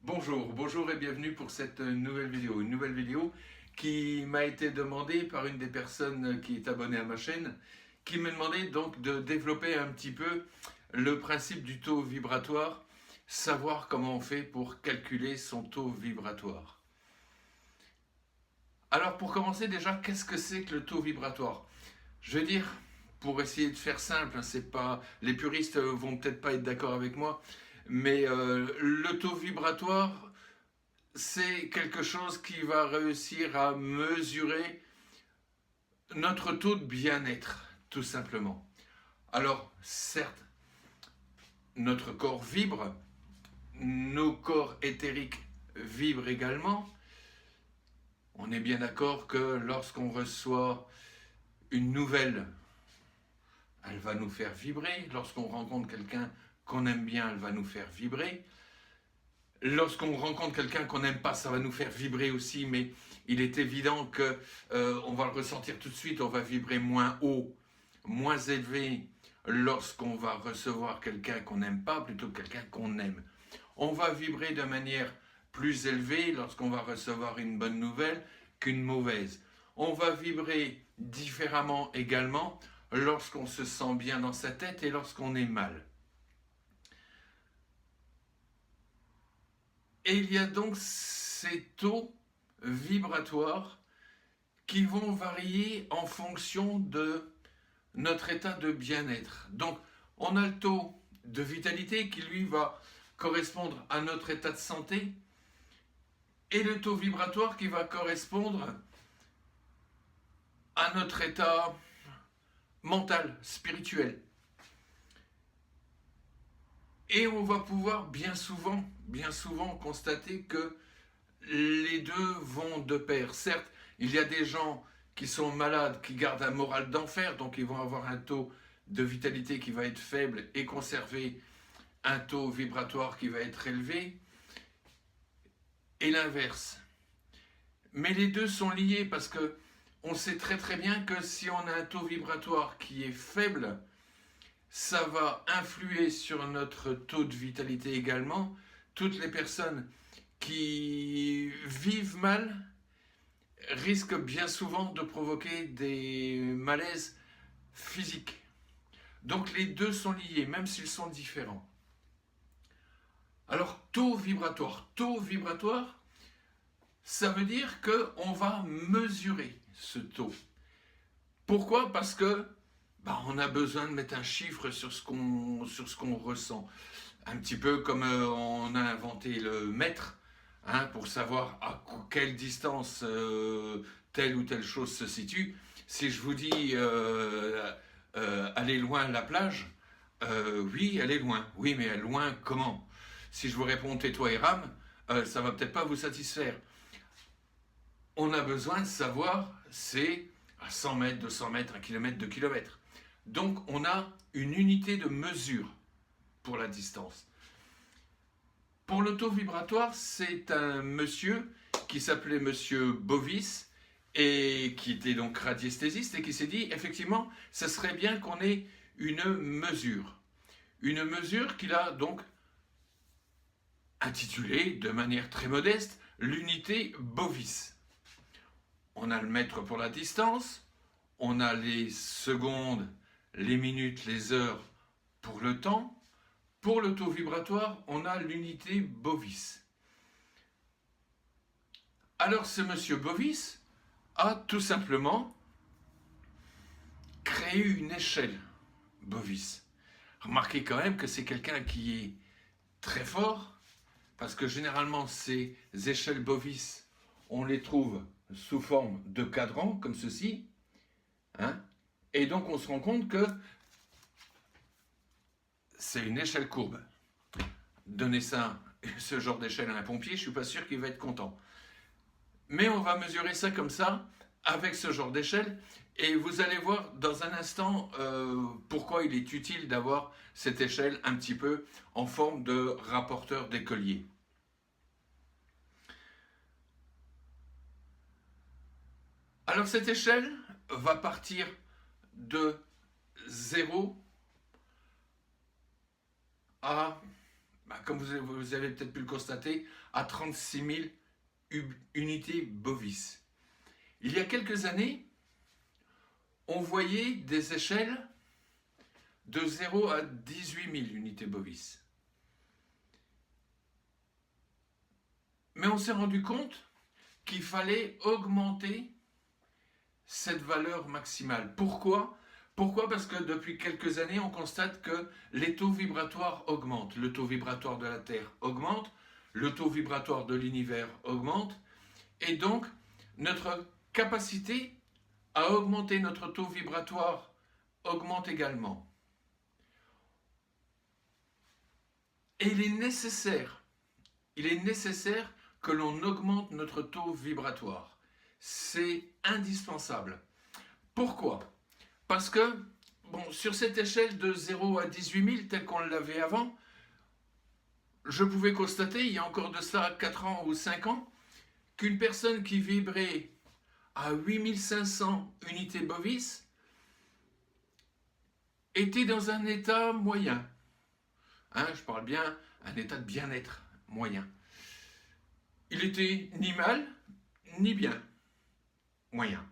Bonjour et bienvenue pour cette nouvelle vidéo. Une nouvelle vidéo qui m'a été demandée par une des personnes qui est abonnée à ma chaîne, qui me demandait donc de développer un petit peu le principe du taux vibratoire, savoir comment on fait pour calculer son taux vibratoire. Alors pour commencer déjà, qu'est-ce que c'est que le taux vibratoire? Je veux dire, pour essayer de faire simple, c'est pas, les puristes vont peut-être pas être d'accord avec moi, mais le taux vibratoire, c'est quelque chose qui va réussir à mesurer notre taux de bien-être, tout simplement. Alors, certes, notre corps vibre, nos corps éthériques vibrent également. On est bien d'accord que lorsqu'on reçoit une nouvelle, elle va nous faire vibrer. Lorsqu'on rencontre quelqu'un qu'on aime bien, elle va nous faire vibrer. Lorsqu'on rencontre quelqu'un qu'on n'aime pas, ça va nous faire vibrer aussi, mais il est évident que on va le ressentir tout de suite, on va vibrer moins haut, moins élevé lorsqu'on va recevoir quelqu'un qu'on n'aime pas plutôt que quelqu'un qu'on aime. On va vibrer de manière plus élevée lorsqu'on va recevoir une bonne nouvelle qu'une mauvaise. On va vibrer différemment également lorsqu'on se sent bien dans sa tête et lorsqu'on est mal. Et il y a donc ces taux vibratoires qui vont varier en fonction de notre état de bien-être. Donc, on a le taux de vitalité qui, lui, va correspondre à notre état de santé et le taux vibratoire qui va correspondre à notre état mental, spirituel. Et on va pouvoir bien souvent constater que les deux vont de pair. Certes, il y a des gens qui sont malades, qui gardent un moral d'enfer, donc ils vont avoir un taux de vitalité qui va être faible et conserver un taux vibratoire qui va être élevé, et l'inverse. Mais les deux sont liés parce que on sait très bien que si on a un taux vibratoire qui est faible, ça va influer sur notre taux de vitalité également. Toutes les personnes qui vivent mal risquent bien souvent de provoquer des malaises physiques. Donc les deux sont liés, même s'ils sont différents. Alors taux vibratoire, ça veut dire qu'on va mesurer ce taux. Pourquoi? Parce que on a besoin de mettre un chiffre sur ce qu'on ressent. Un petit peu comme on a inventé le mètre, pour savoir à quelle distance telle ou telle chose se situe. Si je vous dis allez loin la plage, oui, elle est loin. Oui, mais loin comment? Si je vous réponds tais-toi et rame, ça va peut-être pas vous satisfaire. On a besoin de savoir, c'est à 100 mètres, 200 mètres, 1 kilomètre, 2 kilomètres. Donc on a une unité de mesure pour la distance. Pour le taux vibratoire, c'est un monsieur qui s'appelait monsieur Bovis et qui était donc radiesthésiste et qui s'est dit effectivement, ça serait bien qu'on ait une mesure. Une mesure qu'il a donc intitulée de manière très modeste l'unité Bovis. On a le mètre pour la distance, on a les secondes, les minutes, les heures pour le temps. Pour le taux vibratoire, on a l'unité Bovis. Alors ce monsieur Bovis a tout simplement créé une échelle Bovis. Remarquez quand même que c'est quelqu'un qui est très fort, parce que généralement ces échelles Bovis, on les trouve sous forme de cadran, comme ceci. Et donc on se rend compte que c'est une échelle courbe. Donnez ça, ce genre d'échelle à un pompier, je ne suis pas sûr qu'il va être content. Mais on va mesurer ça comme ça, avec ce genre d'échelle, et vous allez voir dans un instant pourquoi il est utile d'avoir cette échelle un petit peu en forme de rapporteur d'écolier. Alors cette échelle va partir de 0 à comme vous avez peut-être pu le constater, à 36 000 unités bovis. Il y a quelques années, on voyait des échelles de 0 à 18 000 unités bovis. Mais on s'est rendu compte qu'il fallait augmenter cette valeur maximale. Pourquoi ? Pourquoi ? Parce que depuis quelques années, on constate que les taux vibratoires augmentent. Le taux vibratoire de la Terre augmente, le taux vibratoire de l'univers augmente, et donc notre capacité à augmenter notre taux vibratoire augmente également. Et il est nécessaire que l'on augmente notre taux vibratoire. C'est indispensable. Pourquoi ? Parce que, sur cette échelle de 0 à 18 000, telle qu'on l'avait avant, je pouvais constater, il y a encore de ça 4 ans ou 5 ans, qu'une personne qui vibrait à 8500 unités bovis était dans un état moyen. Je parle bien un état de bien-être moyen. Il était ni mal, ni bien, moyen.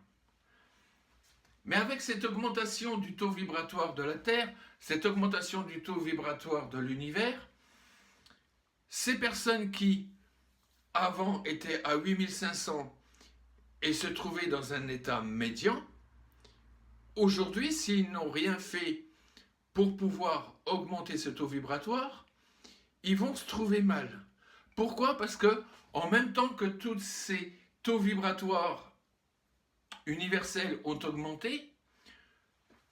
Mais avec cette augmentation du taux vibratoire de la Terre, cette augmentation du taux vibratoire de l'univers, ces personnes qui, avant, étaient à 8500 et se trouvaient dans un état médian, aujourd'hui, s'ils n'ont rien fait pour pouvoir augmenter ce taux vibratoire, ils vont se trouver mal. Pourquoi ? Parce que, en même temps que tous ces taux vibratoires universels ont augmenté,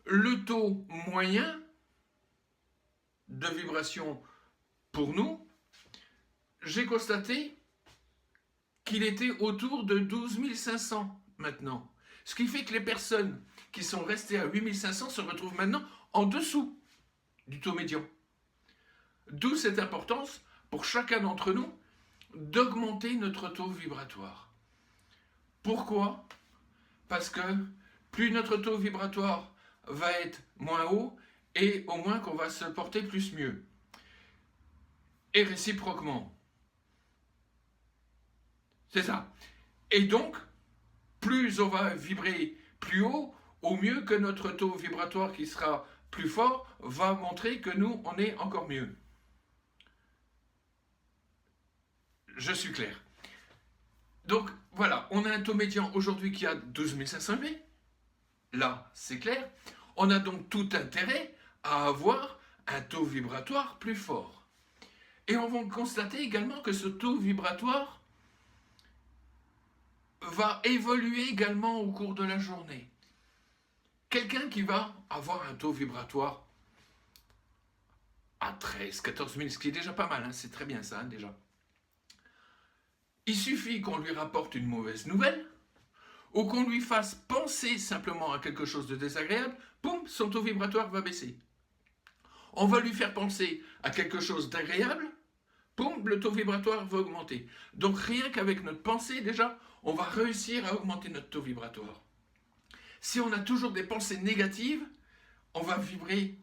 le taux moyen de vibration pour nous, j'ai constaté qu'il était autour de 12 500 maintenant. Ce qui fait que les personnes qui sont restées à 8 500 se retrouvent maintenant en dessous du taux médian. D'où cette importance pour chacun d'entre nous d'augmenter notre taux vibratoire. Pourquoi ? Parce que plus notre taux vibratoire va être moins haut, et au moins qu'on va se porter plus mieux. Et réciproquement. C'est ça. Et donc, plus on va vibrer plus haut, au mieux que notre taux vibratoire qui sera plus fort va montrer que nous, on est encore mieux. Je suis clair. Donc, voilà, on a un taux médian aujourd'hui qui a 12 500 V. Là, c'est clair. On a donc tout intérêt à avoir un taux vibratoire plus fort. Et on va constater également que ce taux vibratoire va évoluer également au cours de la journée. Quelqu'un qui va avoir un taux vibratoire à 13, 14 000, ce qui est déjà pas mal, c'est très bien ça, déjà. Il suffit qu'on lui rapporte une mauvaise nouvelle, ou qu'on lui fasse penser simplement à quelque chose de désagréable, boum, son taux vibratoire va baisser. On va lui faire penser à quelque chose d'agréable, boum, le taux vibratoire va augmenter. Donc rien qu'avec notre pensée, déjà, on va réussir à augmenter notre taux vibratoire. Si on a toujours des pensées négatives, on va vibrer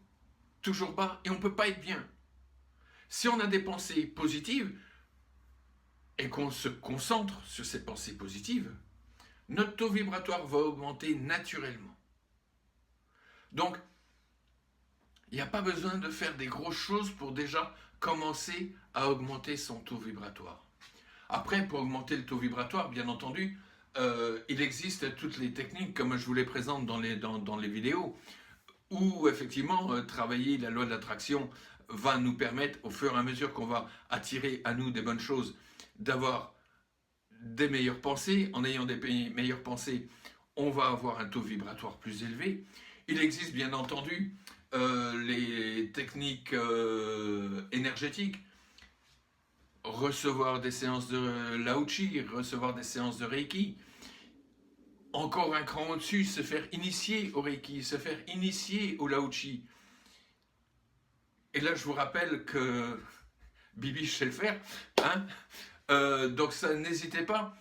toujours bas et on ne peut pas être bien. Si on a des pensées positives et qu'on se concentre sur ces pensées positives, notre taux vibratoire va augmenter naturellement. Donc, il n'y a pas besoin de faire des grosses choses pour déjà commencer à augmenter son taux vibratoire. Après, pour augmenter le taux vibratoire, bien entendu, il existe toutes les techniques, comme je vous les présente dans les vidéos, où effectivement, travailler la loi de l'attraction va nous permettre, au fur et à mesure qu'on va attirer à nous des bonnes choses, d'avoir des meilleures pensées. En ayant des meilleures pensées, on va avoir un taux vibratoire plus élevé. Il existe bien entendu les techniques énergétiques, recevoir des séances de Lao Chi, recevoir des séances de Reiki, encore un cran au-dessus, se faire initier au Reiki, se faire initier au Lao Chi. Et là, je vous rappelle que Bibi, je sais le faire, donc ça, n'hésitez pas.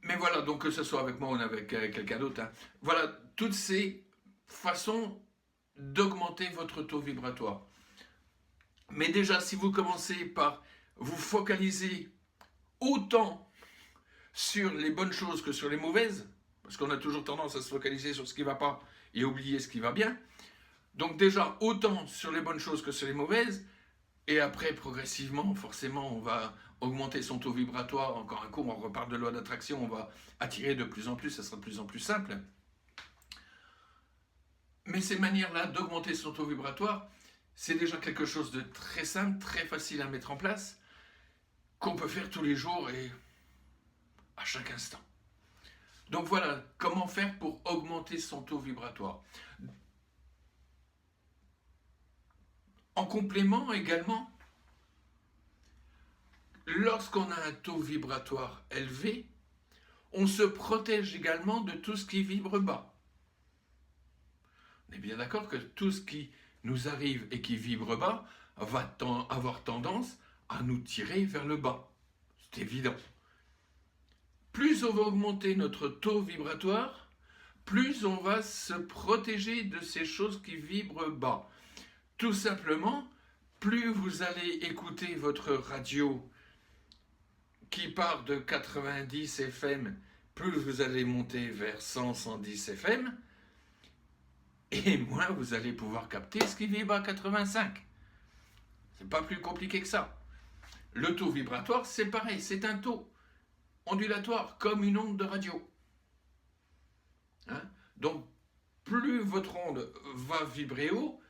Mais voilà, donc que ce soit avec moi ou avec quelqu'un d'autre, voilà, toutes ces façons d'augmenter votre taux vibratoire. Mais déjà, si vous commencez par vous focaliser autant sur les bonnes choses que sur les mauvaises, parce qu'on a toujours tendance à se focaliser sur ce qui ne va pas et oublier ce qui va bien. Donc déjà, autant sur les bonnes choses que sur les mauvaises, et après, progressivement, forcément, on va augmenter son taux vibratoire. Encore un coup, on reparle de loi d'attraction, on va attirer de plus en plus, ça sera de plus en plus simple. Mais ces manières-là d'augmenter son taux vibratoire, c'est déjà quelque chose de très simple, très facile à mettre en place, qu'on peut faire tous les jours et à chaque instant. Donc voilà, comment faire pour augmenter son taux vibratoire. En complément également, lorsqu'on a un taux vibratoire élevé, on se protège également de tout ce qui vibre bas. On est bien d'accord que tout ce qui nous arrive et qui vibre bas va avoir tendance à nous tirer vers le bas. C'est évident. Plus on va augmenter notre taux vibratoire, plus on va se protéger de ces choses qui vibrent bas. Tout simplement, plus vous allez écouter votre radio qui part de 90 FM, plus vous allez monter vers 100, 110 FM, et moins vous allez pouvoir capter ce qui vibre à 85. C'est pas plus compliqué que ça. Le taux vibratoire, c'est pareil, c'est un taux ondulatoire, comme une onde de radio. Hein? Donc, plus votre onde va vibrer haut,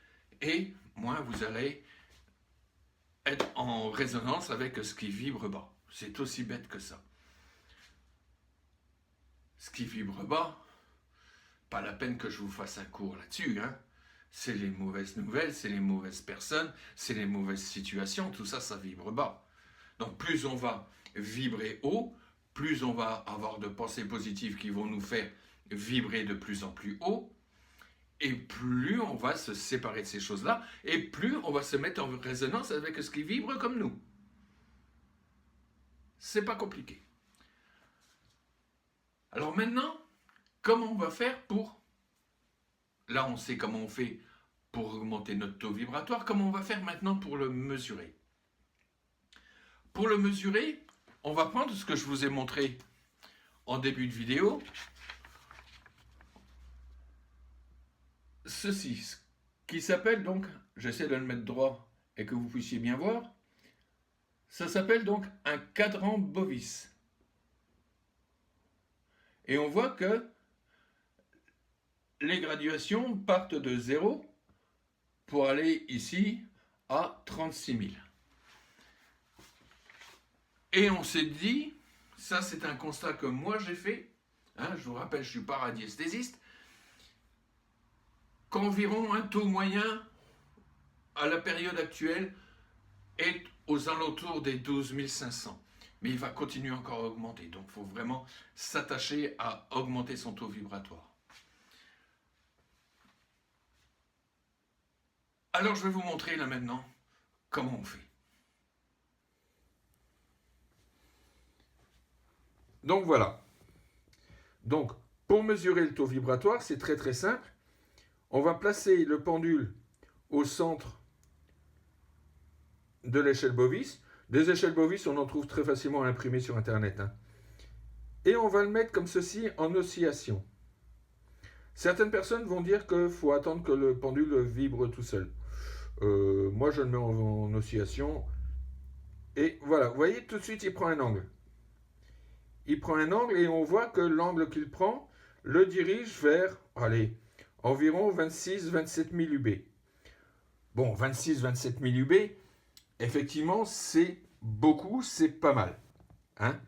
et moins vous allez être en résonance avec ce qui vibre bas. C'est aussi bête que ça. Ce qui vibre bas, pas la peine que je vous fasse un cours là-dessus, hein. C'est les mauvaises nouvelles, c'est les mauvaises personnes, c'est les mauvaises situations, tout ça, ça vibre bas. Donc plus on va vibrer haut, plus on va avoir de pensées positives qui vont nous faire vibrer de plus en plus haut, et plus on va se séparer de ces choses-là, et plus on va se mettre en résonance avec ce qui vibre comme nous. C'est pas compliqué. Alors maintenant, comment on va faire pour... Là, on sait comment on fait pour augmenter notre taux vibratoire. Comment on va faire maintenant pour le mesurer? Pour le mesurer, on va prendre ce que je vous ai montré en début de vidéo. Ceci, qui s'appelle donc, j'essaie de le mettre droit et que vous puissiez bien voir, ça s'appelle donc un cadran Bovis. Et on voit que les graduations partent de 0 pour aller ici à 36 000. Et on s'est dit, ça c'est un constat que moi j'ai fait, hein, je vous rappelle, je ne suis pas radiesthésiste, qu'environ un taux moyen à la période actuelle est aux alentours des 12 500. Mais il va continuer encore à augmenter, donc il faut vraiment s'attacher à augmenter son taux vibratoire. Alors je vais vous montrer là maintenant comment on fait. Donc voilà. Donc pour mesurer le taux vibratoire, c'est très très simple. On va placer le pendule au centre de l'échelle Bovis. Des échelles Bovis, on en trouve très facilement imprimées sur Internet. Hein. Et on va le mettre comme ceci en oscillation. Certaines personnes vont dire qu'il faut attendre que le pendule vibre tout seul. Moi, je le mets en oscillation. Et voilà, vous voyez, tout de suite, il prend un angle. Il prend un angle et on voit que l'angle qu'il prend le dirige vers, allez, environ 26-27 000 UB. Bon, 26-27 000 UB, effectivement, c'est beaucoup, c'est pas mal. Hein.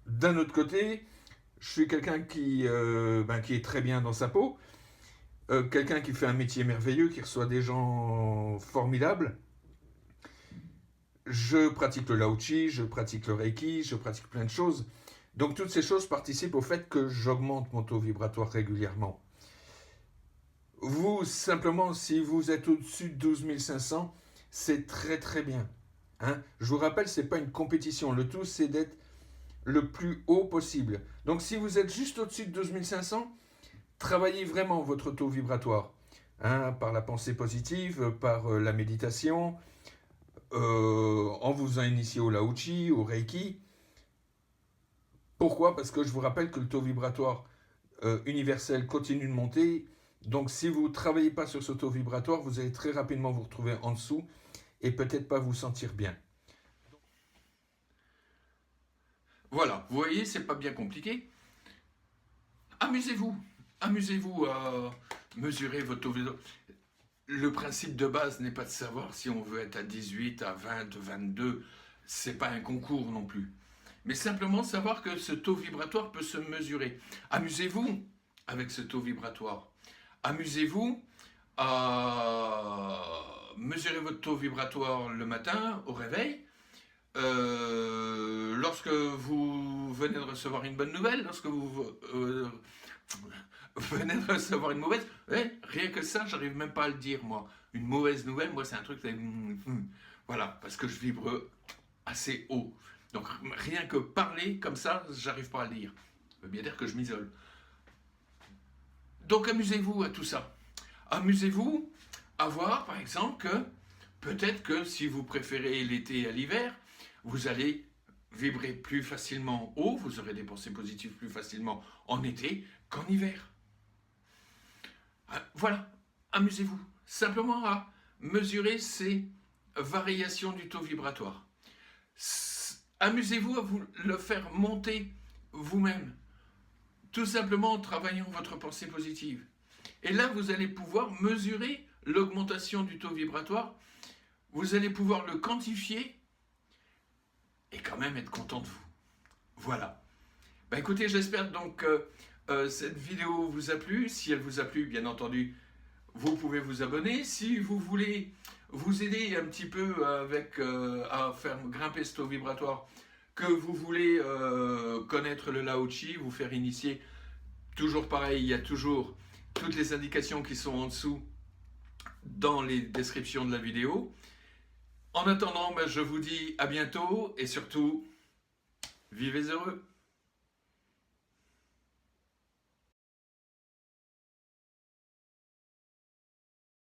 D'un autre côté, je suis quelqu'un qui est très bien dans sa peau, quelqu'un qui fait un métier merveilleux, qui reçoit des gens formidables. Je pratique le Lao Chi, je pratique le Reiki, je pratique plein de choses. Donc toutes ces choses participent au fait que j'augmente mon taux vibratoire régulièrement. Vous, simplement, si vous êtes au-dessus de 12 500, c'est très très bien. Hein. Je vous rappelle, ce n'est pas une compétition. Le tout, c'est d'être le plus haut possible. Donc si vous êtes juste au-dessus de 12 500, travaillez vraiment votre taux vibratoire. hein, par la pensée positive, par la méditation, en vous initiant au Lao Chi, au Reiki. Pourquoi? Parce que je vous rappelle que le taux vibratoire universel continue de monter. Donc si vous ne travaillez pas sur ce taux vibratoire, vous allez très rapidement vous retrouver en dessous et peut-être pas vous sentir bien. Voilà, vous voyez, c'est pas bien compliqué. Amusez-vous, amusez-vous à mesurer votre taux vibratoire. Le principe de base n'est pas de savoir si on veut être à 18, à 20, 22, c'est pas un concours non plus. Mais simplement savoir que ce taux vibratoire peut se mesurer. Amusez-vous avec ce taux vibratoire. Amusez-vous à mesurer votre taux vibratoire le matin au réveil. Lorsque vous venez de recevoir une bonne nouvelle, lorsque vous venez de recevoir une mauvaise, ouais, rien que ça, j'arrive même pas à le dire moi. Une mauvaise nouvelle, moi c'est un truc, voilà, parce que je vibre assez haut. Donc rien que parler comme ça, j'arrive pas à le dire. Ça veut bien dire que je m'isole. Donc amusez-vous à tout ça. Amusez-vous à voir par exemple que peut-être que si vous préférez l'été à l'hiver, vous allez vibrer plus facilement haut, vous aurez des pensées positives plus facilement en été qu'en hiver. Voilà, amusez-vous simplement à mesurer ces variations du taux vibratoire. Amusez-vous à vous le faire monter vous-même, tout simplement en travaillant votre pensée positive. Et là, vous allez pouvoir mesurer l'augmentation du taux vibratoire, vous allez pouvoir le quantifier et quand même être content de vous. Voilà. Ben écoutez, j'espère donc que cette vidéo vous a plu. Si elle vous a plu, bien entendu, vous pouvez vous abonner. Si vous voulez vous aider un petit peu avec, à faire grimper ce taux vibratoire, que vous voulez connaître le Lao Chi, vous faire initier, toujours pareil, il y a toujours toutes les indications qui sont en dessous dans les descriptions de la vidéo. En attendant, ben, je vous dis à bientôt et surtout, vivez heureux.